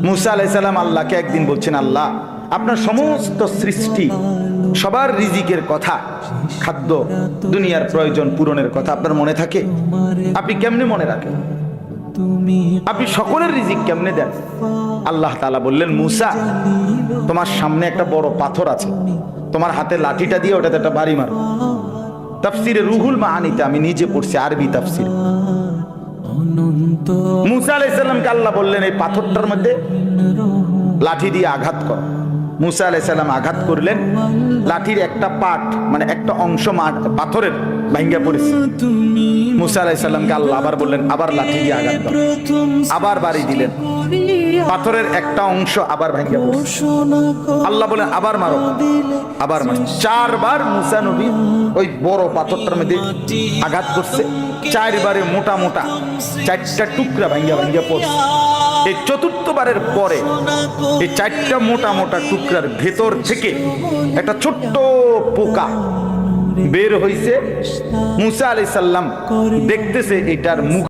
মুসা আলাইহিস সালাম আল্লাহকে একদিন বলছেন, আল্লাহ আপনার সমস্ত সৃষ্টি সবার রিজিকের কথা, খাদ্য দুনিয়ার প্রয়োজন পূরণের কথা আপনার মনে থাকে? আপনি কেমনে মনে রাখেন? আপনি সকলের রিজিক কেমনে দেন? আল্লাহ তাআলা বললেন, মুসা তোমার সামনে একটা বড় পাথর আছে, তোমার হাতে লাঠিটা দিয়ে ওটাতে একটা বাড়ি মারো। তাফসিরে রুহুল মাআনিতে আমি নিজে পড়ছি, আরবি তাফসির। মুসা আলাইহিস সালামকে আল্লাহ বললেন, এই পাথরটার মধ্যে লাঠি দিয়ে আঘাত কর। মুসা আলাইহিস সালাম আঘাত করলেন, লাঠির একটা পার্ট মানে একটা অংশ পাথরের ভাঙ্গা পড়েছে। মুসা আলাইহিস সালামকে আল্লাহ আবার বললেন, আবার লাঠি দিয়ে আঘাত কর। আবার বাড়ি দিলেন, পাথরের একটা অংশ আবার ভাঙ্গা পড়েছে। আল্লাহ বলেন, আবার মারো, আবার মারো। 4 বার মুসা নবী ওই বড় পাথরটার মধ্যে আঘাত করছে। 4 বারে মোটা মোটা 4টা টুকরা ভাঙ্গা ভাঙ্গা পড়ছে। এই 4র্থ বারের পরে এই 4টা মোটা মোটা টুকরার ভেতর থেকে একটা ছোট্ট পোকা বের হইছে। মুসা আলাইহিস সালাম দেখতেছে এটার মুখ